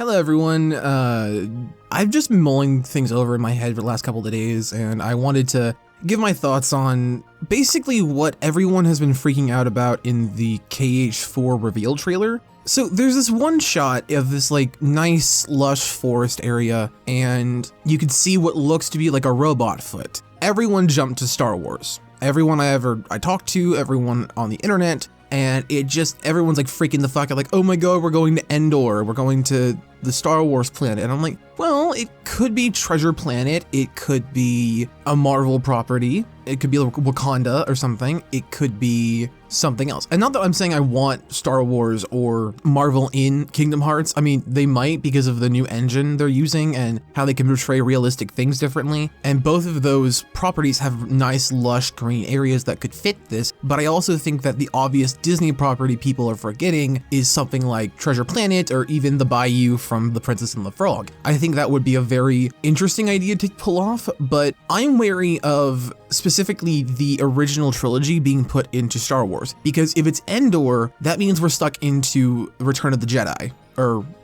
Hello everyone, I've just been mulling things over in my head for the last couple of days, and I wanted to give my thoughts on basically what everyone has been freaking out about in the KH4 reveal trailer. So there's this one shot of this like nice lush forest area, and you can see what looks to be like a robot foot. Everyone jumped to Star Wars. Everyone I talked to, everyone on the internet, and everyone's like freaking the fuck out, like, oh my god, we're going to Endor, we're going to the Star Wars planet. And I'm like, well, it could be Treasure Planet, it could be a Marvel property, it could be like Wakanda or something, it could be something else. And not that I'm saying I want Star Wars or Marvel in Kingdom Hearts. I mean, they might because of the new engine they're using and how they can portray realistic things differently. And both of those properties have nice, lush green areas that could fit this. But I also think that the obvious Disney property people are forgetting is something like Treasure Planet or even the Bayou from The Princess and the Frog. I think that would be a very interesting idea to pull off, but I'm wary of specifically the original trilogy being put into Star Wars, because if it's Endor, that means we're stuck into Return of the Jedi.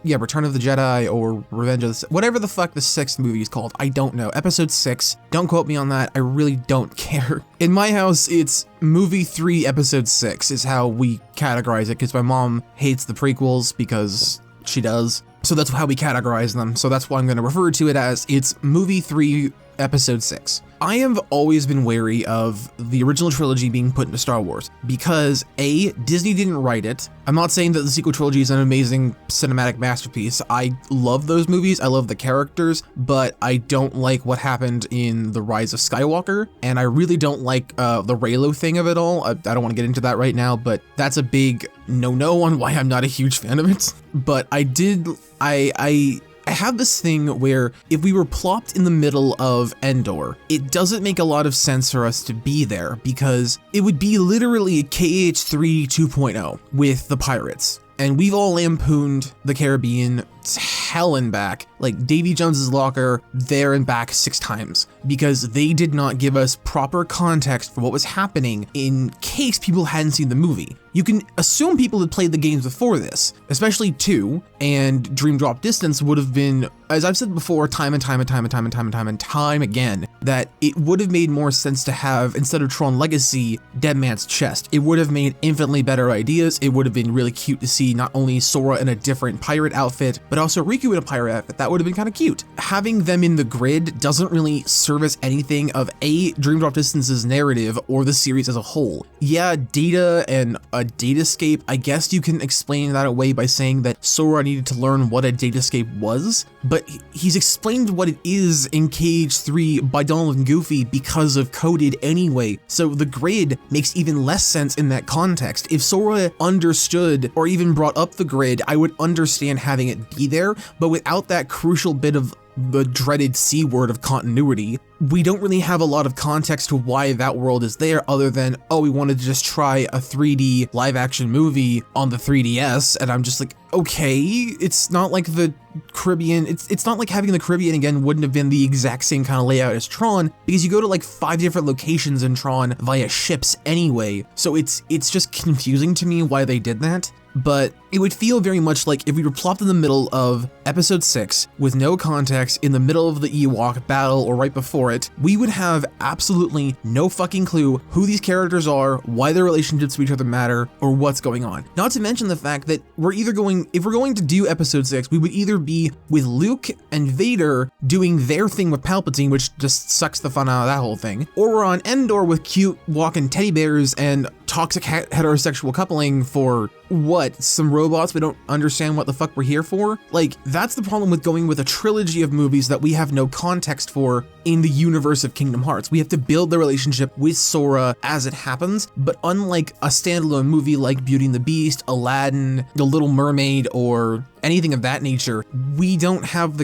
Return of the Jedi or Revenge of the Sith, whatever the fuck the sixth movie is called. I don't know. Episode 6. Don't quote me on that. I really don't care. In my house, it's movie 3, episode 6 is how we categorize it, because my mom hates the prequels because she does. So that's how we categorize them. So that's why I'm going to refer to it as it's movie 3, episode 6. I have always been wary of the original trilogy being put into Star Wars because A, Disney didn't write it. I'm not saying that the Secret Trilogy is an amazing cinematic masterpiece. I love those movies, I love the characters, but I don't like what happened in The Rise of Skywalker, and I really don't like the Reylo thing of it all. I don't want to get into that right now, but that's a big no-no on why I'm not a huge fan of it. But I have this thing where if we were plopped in the middle of Endor, it doesn't make a lot of sense for us to be there because it would be literally KH3 2.0 with the pirates. And we've all lampooned the Caribbean hell and back, like Davy Jones's Locker there and back 6 times, because they did not give us proper context for what was happening in case people hadn't seen the movie. You can assume people had played the games before this, especially 2, and Dream Drop Distance would have been, as I've said before, time and time again, that it would have made more sense to have, instead of Tron Legacy, Dead Man's Chest. It would have made infinitely better ideas. It would have been really cute to see not only Sora in a different pirate outfit, but also Riku in a pirate outfit. That would have been kind of cute. Having them in the grid doesn't really service anything of A, Dream Drop Distance's narrative or the series as a whole. Yeah, Data and a datascape, I guess you can explain that away by saying that Sora needed to learn what a datascape was, but he's explained what it is in KH3 by Donald and Goofy because of coded anyway, so the grid makes even less sense in that context. If Sora understood or even brought up the grid, I would understand having it be there, but without that crucial bit of the dreaded C word of continuity, we don't really have a lot of context to why that world is there other than, oh, we wanted to just try a 3D live action movie on the 3DS, and I'm just like, okay, it's not like the Caribbean, it's not like having the Caribbean again wouldn't have been the exact same kind of layout as Tron, because you go to like 5 different locations in Tron via ships anyway, so it's just confusing to me why they did that. But it would feel very much like if we were plopped in the middle of episode 6 with no context in the middle of the Ewok battle or right before it, we would have absolutely no fucking clue who these characters are, why their relationships to each other matter, or what's going on. Not to mention the fact that if we're going to do episode 6, we would either be with Luke and Vader doing their thing with Palpatine, which just sucks the fun out of that whole thing, or we're on Endor with cute walking teddy bears and toxic heterosexual coupling for what? Some robots we don't understand what the fuck we're here for? Like, that's the problem with going with a trilogy of movies that we have no context for in the universe of Kingdom Hearts. We have to build the relationship with Sora as it happens, but unlike a standalone movie like Beauty and the Beast, Aladdin, The Little Mermaid, or anything of that nature, we don't have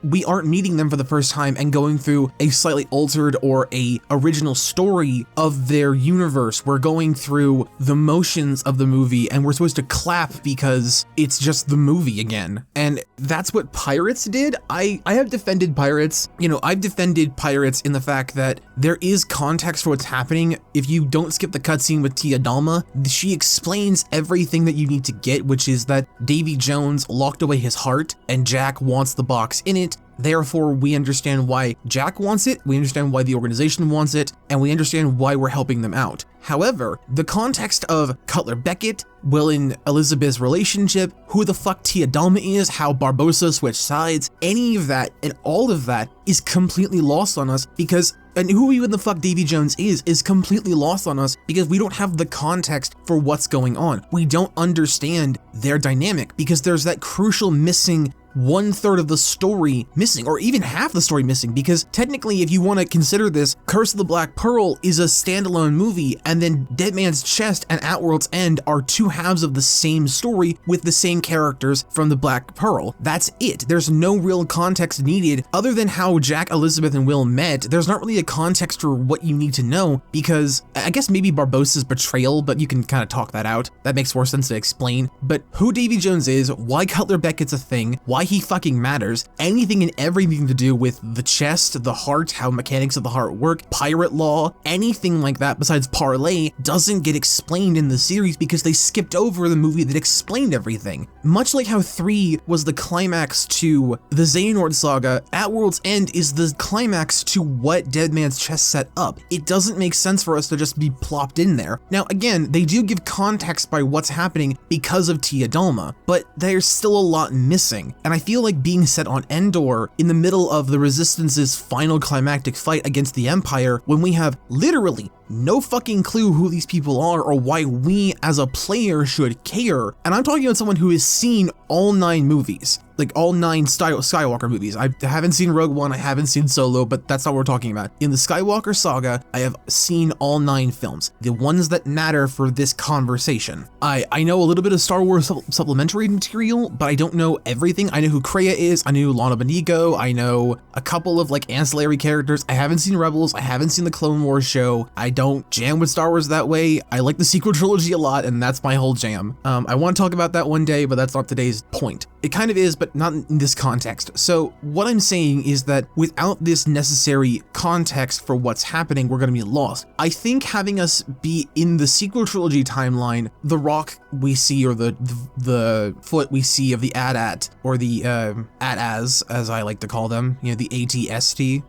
we aren't meeting them for the first time and going through a slightly altered or a original story of their universe. We're going through the motions of the movie and we're supposed to clap because it's just the movie again. And that's what Pirates did. I have defended Pirates. You know, I've defended Pirates in the fact that there is context for what's happening. If you don't skip the cutscene with Tia Dalma, she explains everything that you need to get, which is that Davy Jones locked away his heart, and Jack wants the box in it. Therefore, we understand why Jack wants it, we understand why the organization wants it, and we understand why we're helping them out. However, the context of Cutler Beckett, Will and Elizabeth's relationship, who the fuck Tia Dalma is, how Barbossa switched sides, any of that and all of that is completely lost on us because, and who even the fuck Davy Jones is completely lost on us because we don't have the context for what's going on. We don't understand their dynamic because there's that crucial missing 1/3 of the story missing, or even half the story missing, because technically if you want to consider this, Curse of the Black Pearl is a standalone movie, and then Dead Man's Chest and At World's End are two halves of the same story with the same characters from the Black Pearl. That's it. There's no real context needed other than how Jack, Elizabeth, and Will met. There's not really a context for what you need to know because I guess maybe Barbossa's betrayal, but you can kind of talk that out. That makes more sense to explain. But who Davy Jones is, why Cutler Beckett's a thing, why he fucking matters, anything and everything to do with the chest, the heart, how mechanics of the heart work, pirate law, anything like that besides parlay doesn't get explained in the series because they skipped over the movie that explained everything. Much like how 3 was the climax to the Xehanort saga, At World's End is the climax to what Dead Man's Chest set up. It doesn't make sense for us to just be plopped in there. Now again, they do give context by what's happening because of Tia Dalma, but there's still a lot missing, and I feel like being set on Endor in the middle of the Resistance's final climactic fight against the Empire when we have literally no fucking clue who these people are or why we as a player should care. And I'm talking about someone who has seen all 9 movies, like all 9 Skywalker movies. I haven't seen Rogue One, I haven't seen Solo, but that's not what we're talking about. In the Skywalker saga, I have seen all 9 films, the ones that matter for this conversation. I know a little bit of Star Wars supplementary material, but I don't know everything. I know who Kreia is, I knew Lana Benigo, I know a couple of like ancillary characters. I haven't seen Rebels, I haven't seen the Clone Wars show. I don't jam with Star Wars that way. I like the Secret Trilogy a lot, and that's my whole jam. I want to talk about that one day, but that's not today's point. It kind of is, but not in this context. So what I'm saying is that without this necessary context for what's happening, we're going to be lost. I think having us be in the Secret Trilogy timeline, the rock we see, or the foot we see of the AT-AT, or the AT-AS, as I like to call them, you know, the ATST,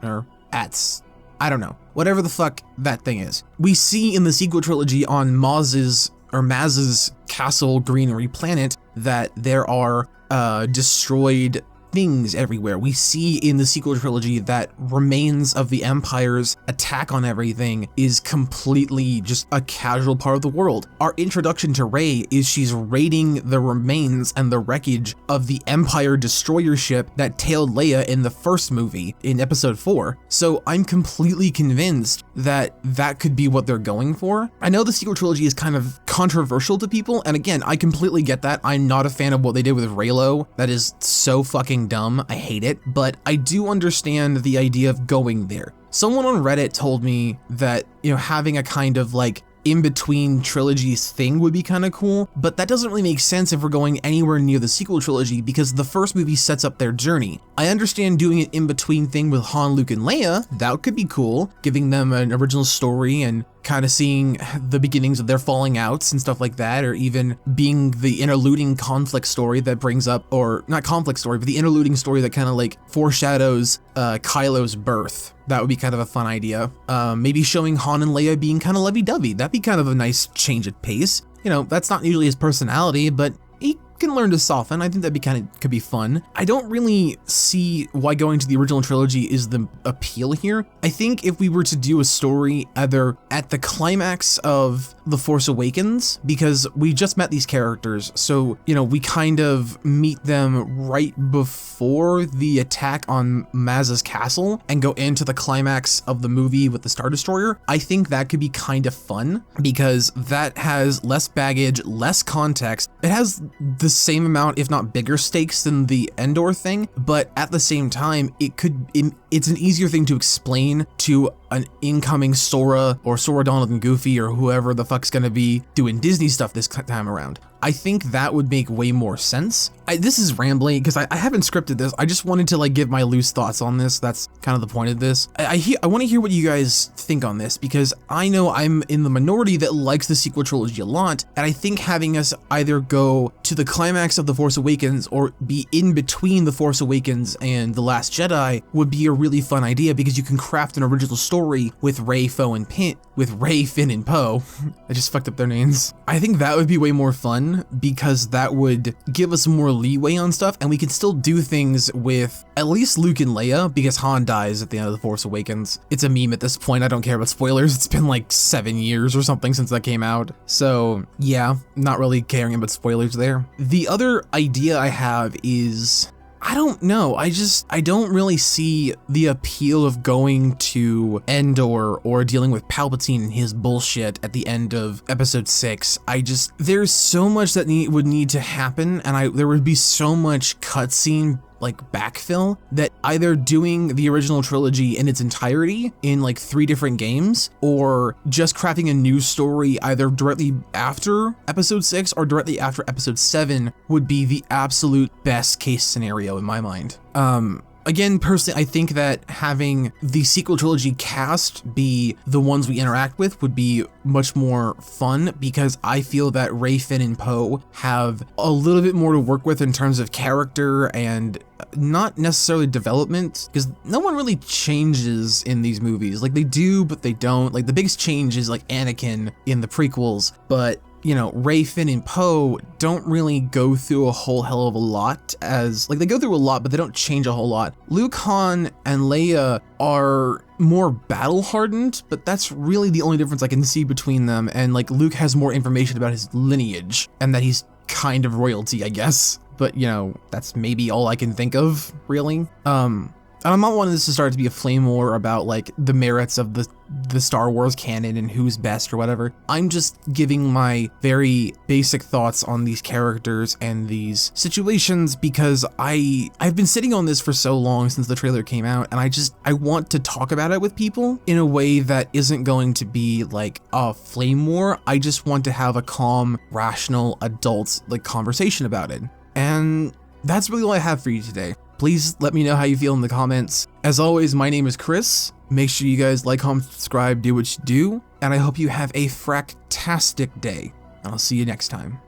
or ATS, I don't know, whatever the fuck that thing is. We see in the Secret Trilogy on Maz's castle greenery planet that there are destroyed things everywhere. We see in the Secret Trilogy that remains of the Empire's attack on everything is completely just a casual part of the world. Our introduction to Rey is she's raiding the remains and the wreckage of the Empire destroyer ship that tailed Leia in the first movie in episode 4. So I'm completely convinced that that could be what they're going for. I know the Secret Trilogy is kind of controversial to people, and again, I completely get that. I'm not a fan of what they did with Reylo. That is so fucking dumb. I hate it, but I do understand the idea of going there. Someone on Reddit told me that, you know, having a kind of like in-between trilogies thing would be kind of cool, but that doesn't really make sense if we're going anywhere near the sequel trilogy because the first movie sets up their journey. I understand doing an in-between thing with Han, Luke, and Leia. That could be cool, giving them an original story and kind of seeing the beginnings of their falling outs and stuff like that, or even being the interluding conflict story that brings up, or not conflict story, but the interluding story that kind of like foreshadows Kylo's birth. That would be kind of a fun idea. Maybe showing Han and Leia being kind of lovey-dovey. That'd be kind of a nice change of pace. You know, that's not usually his personality, but he can learn to soften. I think that'd could be fun. I don't really see why going to the original trilogy is the appeal here. I think if we were to do a story either at the climax of The Force Awakens, because we just met these characters, so, you know, we kind of meet them right before the attack on Maz's castle and go into the climax of the movie with the Star Destroyer, I think that could be kind of fun because that has less baggage, less context. It has the same amount, if not bigger stakes than the Endor thing, but at the same time, it's an easier thing to explain to an incoming Sora or Sora, Donald, and Goofy or whoever the fuck's gonna be doing Disney stuff this time around. I think that would make way more sense. This is rambling because I haven't scripted this. I just wanted to like give my loose thoughts on this. That's kind of the point of this. I want to hear what you guys think on this because I know I'm in the minority that likes the Secret Trilogy a lot, and I think having us either go to the climax of The Force Awakens or be in between The Force Awakens and The Last Jedi would be a really fun idea because you can craft an original story with Rey, Finn, and Poe. I just fucked up their names. I think that would be way more fun because that would give us more leeway on stuff, and we can still do things with at least Luke and Leia because Han dies at the end of The Force Awakens. It's a meme at this point. I don't care about spoilers. It's been like 7 years or something since that came out. So yeah, not really caring about spoilers there. The other idea I have is, I don't know, I don't really see the appeal of going to Endor or dealing with Palpatine and his bullshit at the end of episode 6. There's so much that would need to happen, and there would be so much cutscene like backfill that either doing the original trilogy in its entirety in like 3 different games or just crafting a new story either directly after episode 6 or directly after episode 7 would be the absolute best case scenario in my mind. Again, personally, I think that having the sequel trilogy cast be the ones we interact with would be much more fun because I feel that Rey, Finn, and Poe have a little bit more to work with in terms of character and not necessarily development, because no one really changes in these movies. Like they do, but they don't. Like the biggest change is like Anakin in the prequels, but you know, Rey, Finn, and Poe don't really go through a whole hell of a lot they go through a lot, but they don't change a whole lot. Luke, Han, and Leia are more battle hardened, but that's really the only difference I can see between them. And like Luke has more information about his lineage and that he's kind of royalty, I guess. But you know, that's maybe all I can think of, really. And I'm not wanting this to start to be a flame war about like the merits of the Star Wars canon and who's best or whatever. I'm just giving my very basic thoughts on these characters and these situations because I've been sitting on this for so long since the trailer came out, and I want to talk about it with people in a way that isn't going to be like a flame war. I just want to have a calm, rational, adult like conversation about it. And that's really all I have for you today. Please let me know how you feel in the comments. As always, my name is Chris. Make sure you guys like, comment, subscribe, do what you do, and I hope you have a fractastic day. And I'll see you next time.